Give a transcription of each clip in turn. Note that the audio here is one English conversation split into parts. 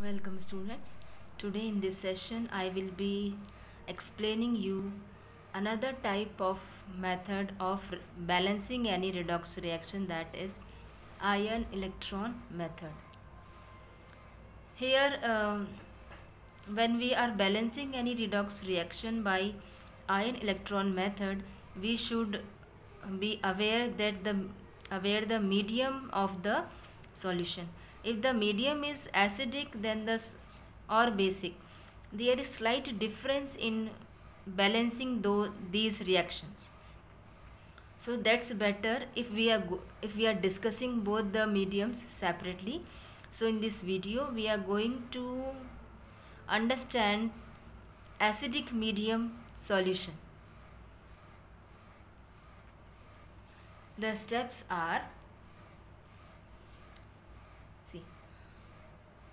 Welcome students. Today in this session I will be explaining you another type of method of balancing any redox reaction, that is ion electron method. Here when we are balancing any redox reaction by ion electron method, we should be aware that the medium of the solution. If the medium is acidic, then or basic, there is slight difference in balancing these reactions. So that's better if we are discussing both the mediums separately. So in this video we are going to understand acidic medium solution. The steps are, see,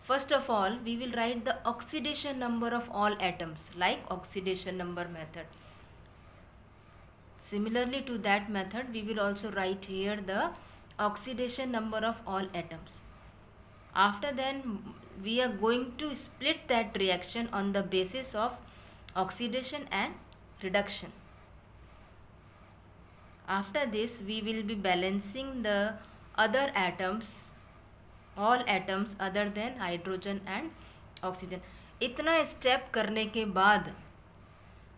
first of all we will write the oxidation number of all atoms, like oxidation number method. Similarly to that method, we will also write here the oxidation number of all atoms. After then, we are going to split that reaction on the basis of oxidation and reduction. After this, we will be balancing the other atoms, all atoms other than hydrogen and oxygen. इतना step करने के बाद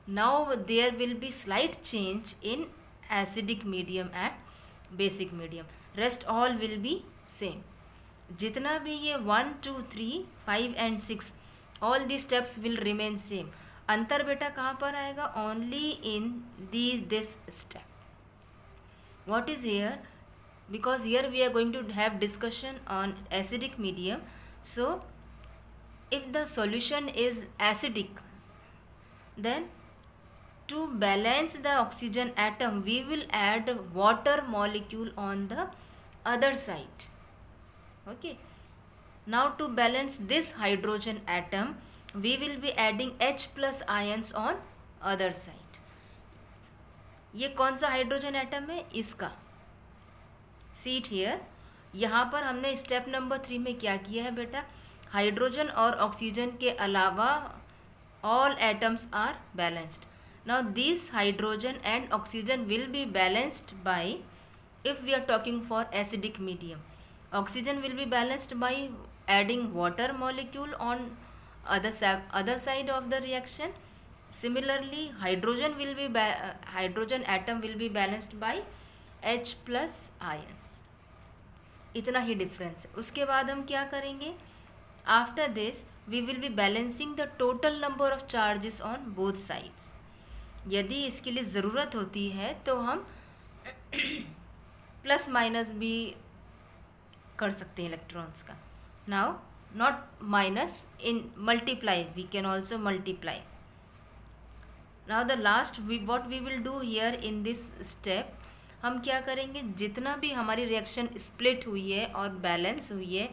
now there will be slight change in acidic medium and basic medium. Rest all will be same. जितना भी ये 1, 2, 3, 5 and 6 all these steps will remain same. अंतर बेटा कहाँ पर आएगा? Only in this step. What is here? Because here we are going to have discussion on acidic medium. So if the solution is acidic, then to balance the oxygen atom, we will add water molecule on the other side. Okay. Now to balance this hydrogen atom, we will be adding H plus ions on other side. ये कौन सा hydrogen atom है? इसका. See it here. यहाँ पर हमने step number 3 में क्या किया है बेटा? हाइड्रोजन और ऑक्सीजन के अलावा all atoms are balanced. Now these hydrogen and oxygen will be balanced by, if we are talking for acidic medium, oxygen will be balanced by adding water molecule on other side of the reaction. Similarly, hydrogen atom will be balanced by H plus ions. इतना ही difference है. उसके बाद हम क्या करेंगे? After this, we will be balancing the total number of charges on both sides. यदि इसके लिए ज़रूरत होती है तो हम प्लस माइनस भी कर सकते हैं इलेक्ट्रॉन्स का. Now not minus, in multiply we can also multiply. Now the last what we will do here in this step, हम क्या करेंगे? जितना भी हमारी रिएक्शन स्प्लिट हुई है और बैलेंस हुई है,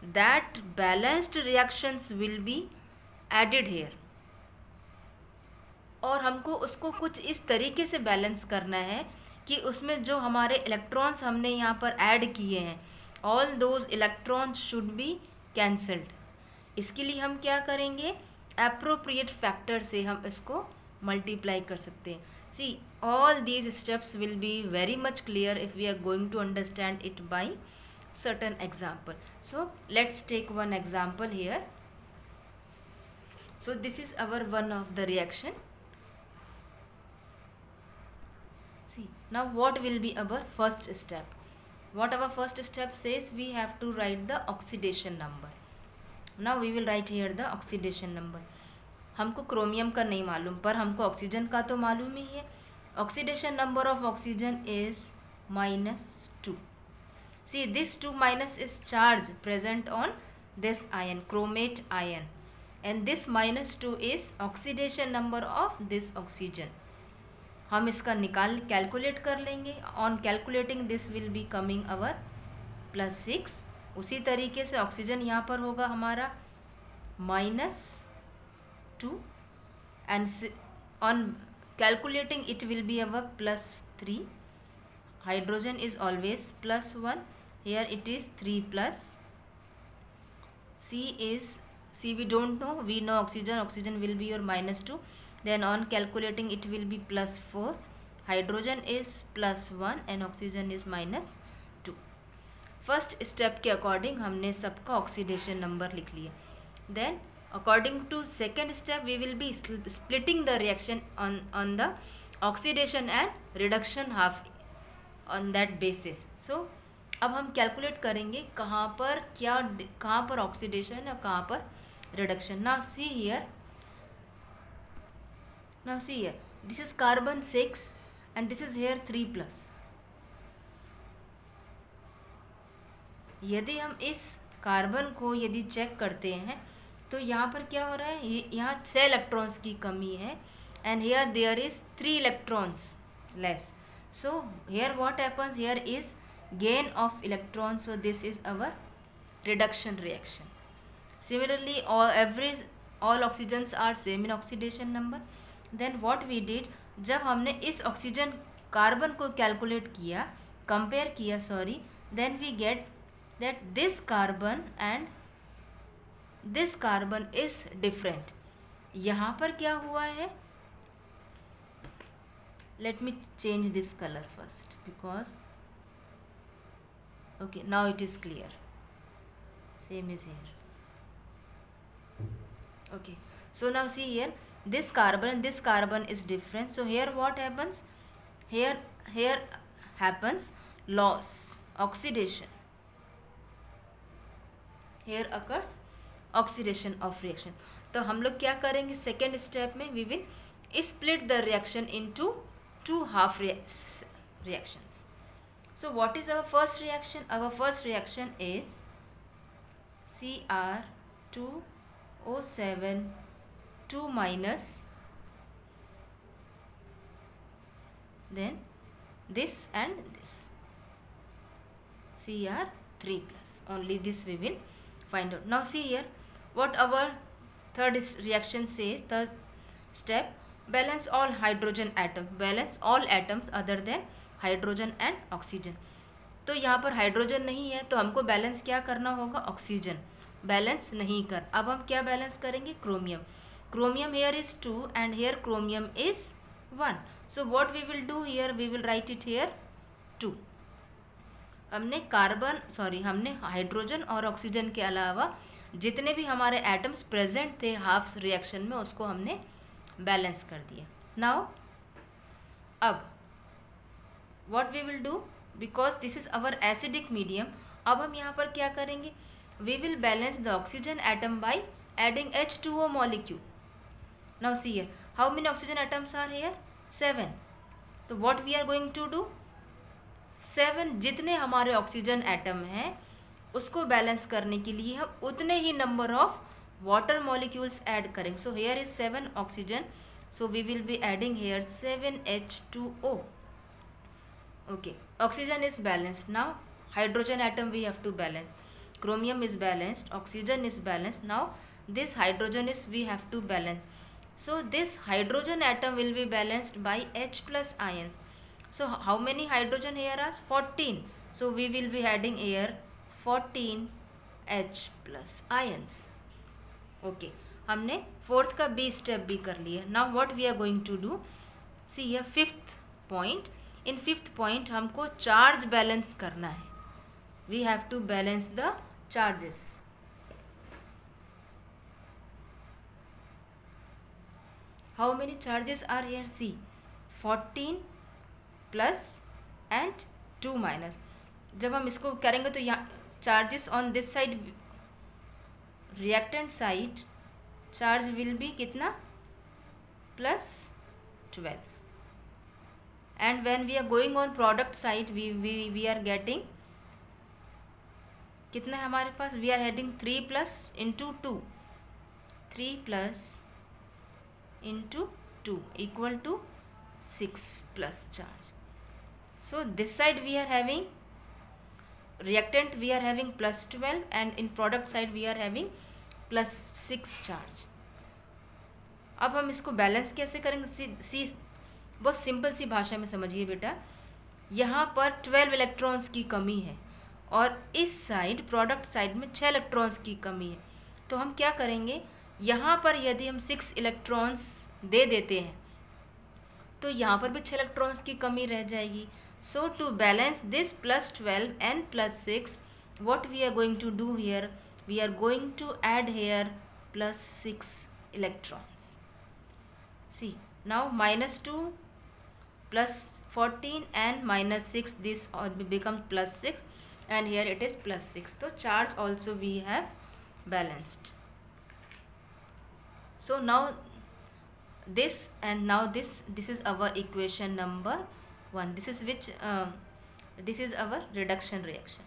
that balanced reactions will be added here. और हमको उसको कुछ इस तरीके से बैलेंस करना है कि उसमें जो हमारे इलेक्ट्रॉन्स हमने यहाँ पर ऐड किए हैं, all those electrons should be cancelled. इसके लिए हम क्या करेंगे? एप्रोप्रिएट फैक्टर से हम इसको मल्टीप्लाई कर सकते हैं. See, all these steps will be very much clear if we are going to understand it by certain example. So let's take one example here. So this is our one of the reaction. See, now what will be our first step? What our first step says, we have to write the oxidation number. Now we will write here the oxidation number. हमको chromium का नहीं मालूम, पर हमको oxygen का तो मालूम ही है. Oxidation number of oxygen is -2. See, this 2 minus is charge present on this ion, chromate ion, and this -2 is oxidation number of this oxygen. हम इसका कैलकुलेट कर लेंगे. On calculating this will be coming our +6. उसी तरीके से oxygen यहाँ पर होगा हमारा -2 and on calculating it will be our +3. Hydrogen is always +1. Here it is 3 plus C we don't know, we know oxygen will be your -2, then on calculating it will be +4, hydrogen is +1 and oxygen is -2. First step के according हमने सबका oxidation number लिख लिया. Then according to second step we will be splitting the reaction on the oxidation and reduction half on that basis. So अब हम calculate करेंगे कहाँ पर ऑक्सीडेशन और कहाँ पर reduction. Now see here this is carbon 6 and this is here 3+. यदि हम इस कार्बन को यदि चेक करते हैं तो यहाँ पर क्या हो रहा है, यहाँ 6 इलेक्ट्रॉन्स की कमी है and here there is 3 electrons less. So here what happens, here is gain of electrons, so this is our reduction reaction. Similarly all oxygens are same in oxidation number. Then what we did, जब हमने इस oxygen carbon को calculate किया, compare किया sorry, then we get that this carbon and this carbon is different. यहाँ पर क्या हुआ है, let me change this color first because okay now it is clear, same is here. Okay, so now see here this carbon is different. So here what happens, here happens loss, oxidation, here occurs oxidation of reaction. तो हम लोग क्या करेंगे second step में, we will split the reaction into 2 half reactions. So what is our first reaction? Our first reaction is Cr2O7 2-, then this and this Cr3+. Only this we will find out. Now see here what our third reaction says. Third step, balance all hydrogen atoms, balance all atoms other than hydrogen and oxygen. तो यहाँ पर hydrogen नहीं है तो हमको balance क्या करना होगा, ऑक्सीजन बैलेंस नहीं कर. अब हम क्या बैलेंस करेंगे, chromium here is 2 and here chromium is 1. So what we will do here, we will write it here 2. हमने हाइड्रोजन और ऑक्सीजन के अलावा जितने भी हमारे एटम्स प्रेजेंट थे हाफ रिएक्शन में उसको हमने बैलेंस कर दिया. नाउ अब what we will do, because this is our acidic medium, अब हम यहाँ पर क्या करेंगे, we will balance the oxygen atom by adding H2O molecule. Now see here how many oxygen atoms are here, 7. तो what we are going to do, 7 जितने हमारे oxygen atom हैं उसको बैलेंस करने के लिए हम उतने ही number of water molecules add करेंगे. So here is 7 oxygen, so we will be adding here 7 H2O. Okay, oxygen is balanced. Now hydrogen atom we have to balance, chromium is balanced, oxygen is balanced. Now this hydrogen is we have to balance. So this hydrogen atom will be balanced by H+ ions. So how many hydrogen here are, 14. So we will be adding here 14 H+ ions. Okay, हमने fourth का B step भी कर लिया. Now what we are going to do, see here fifth point. In fifth point हमको charge balance करना है. We have to balance the charges. How many charges are here, see 14+ and 2-. जब हम इसको करेंगे तो यहाँ charges on this side, reactant side charge will be कितना, +12. And when we are going on product side we are getting कितना है हमारे पास, we are adding 3+ into 2, 3+ into 2 equal to 6+ charge. So this side we are having reactant, we are having +12 and in product side we are having +6 charge. अब हम इसको balance कैसे करेंगे, सी बहुत simple सी भाषा में समझिए बेटा. यहाँ पर 12 इलेक्ट्रॉन्स की कमी है और इस साइड प्रोडक्ट साइड में 6 इलेक्ट्रॉन्स की कमी है. तो हम क्या करेंगे, यहाँ पर यदि हम 6 इलेक्ट्रॉन्स दे देते हैं तो यहाँ पर भी 6 इलेक्ट्रॉन्स की कमी रह जाएगी. सो to balance this +12 and +6, what we are going to do here, we are going to add here +6 electrons. See, now -2 +14 and -6, this all becomes +6, and here it is +6. So charge also we have balanced. So now this and now this is our equation number 1. This is which this is our reduction reaction.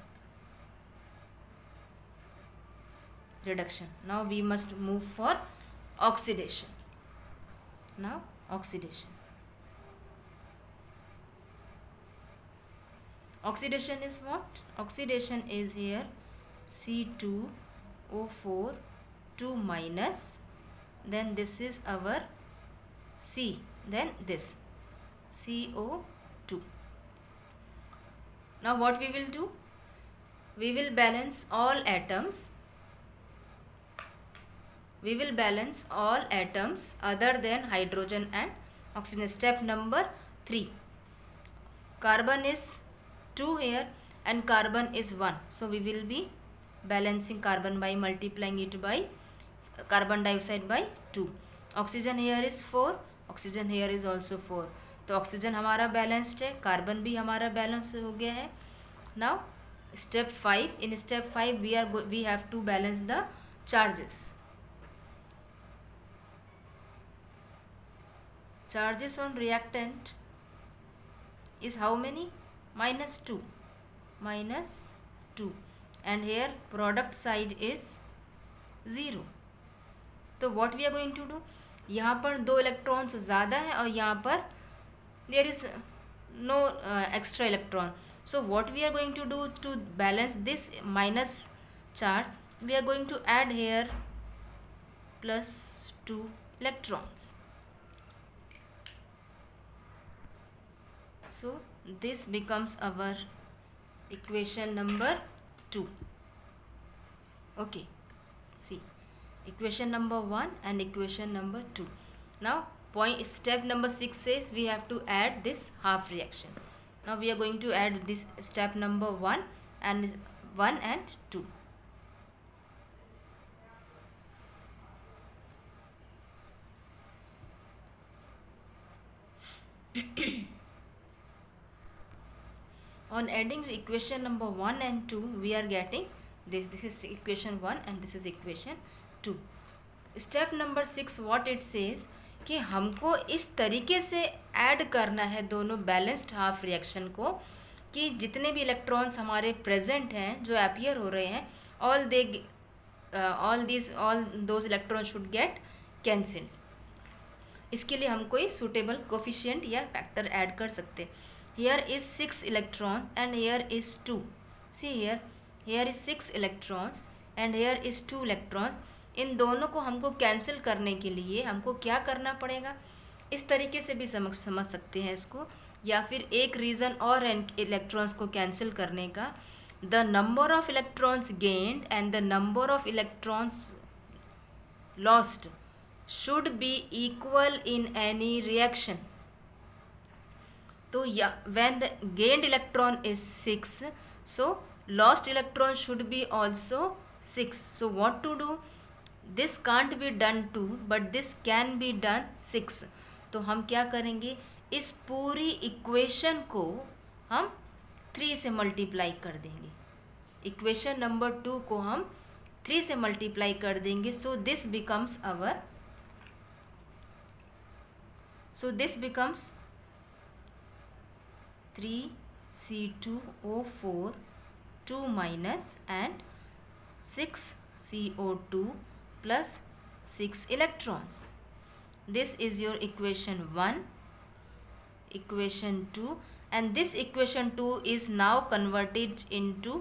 Now we must move for oxidation. Now oxidation is what? Oxidation is here C2O4 2 minus, then this is our C, then this CO2. Now what we will do? We will balance all atoms. Other than hydrogen and oxygen. Step number 3. Carbon is 2 here and carbon is 1. So we will be balancing carbon by multiplying it by carbon dioxide by 2. Oxygen here is 4. Oxygen here is also 4. तो oxygen हमारा balanced है, carbon भी हमारा balance हो गया है. Now step 5. In step 5 we have to balance the charges. Charges on reactant is how many? -2, and here product side is 0. तो what we are going to do? यहाँ पर 2 इलेक्ट्रॉन्स ज़्यादा है और यहाँ पर there is no extra electron. So what we are going to do to balance this minus charge? We are going to add here +2 electrons. So this becomes our equation number 2. Okay, see, equation number 1 and equation number 2. Now step number 6 says we have to add this half reaction. Now we are going to add this step number 1 and 2. On adding equation number 1 and 2, we are getting this. This is equation 1 and this is equation 2. Step number 6, what it says कि हमको इस तरीके से add करना है दोनों balanced half reaction को कि जितने भी इलेक्ट्रॉन्स हमारे प्रेजेंट हैं जो अपीयर हो रहे हैं, all those electron should get cancelled. इसके लिए हम कोई सूटेबल कोफिशिएंट या फैक्टर ऐड कर सकते. Here is 6 electrons and here is 2. See here is 6 electrons and here is 2 electrons. इन दोनों को हमको कैंसिल करने के लिए हमको क्या करना पड़ेगा? इस तरीके से भी समझ सकते हैं इसको, या फिर एक रीज़न और इलेक्ट्रॉन्स को कैंसिल करने का. The number of electrons gained and the number of electrons lost should be equal in any reaction. तो when the gained electron is 6, so lost electron should be also 6. So what to do? This can't be done 2 but this can be done 6. तो हम क्या करेंगे? इस पूरी equation को हम 3 से मल्टीप्लाई कर देंगे. इक्वेशन नंबर 2 को हम 3 से मल्टीप्लाई कर देंगे. So this becomes 3C2O4 2 minus and 6CO2 plus 6 electrons. This is your equation 1, equation 2, and this equation 2 is now converted into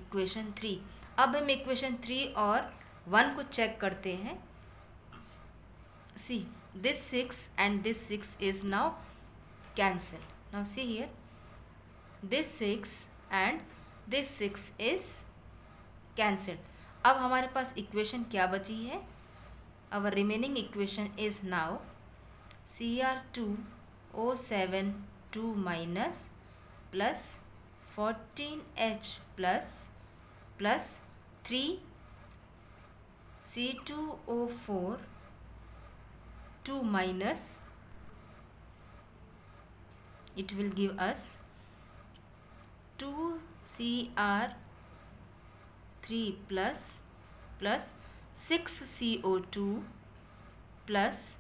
equation 3. अब हम equation 3 और 1 को चेक करते हैं. See, this 6 and this 6 is now cancelled. Now see here, this 6 and this 6 is cancelled. अब हमारे पास equation क्या बची है? Our remaining equation is now Cr2O7 2 minus plus 14H plus 3 C2O4 2 minus, it will give us 2Cr3 plus 6CO2 plus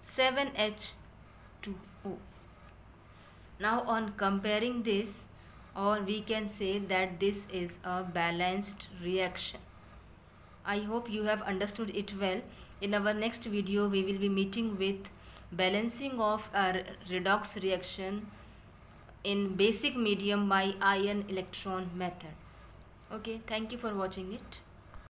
7H2O. Now on comparing this, or we can say that this is a balanced reaction. I hope you have understood it well. In our next video we will be meeting with balancing of a redox reaction in basic medium by ion electron method. Okay, thank you for watching it.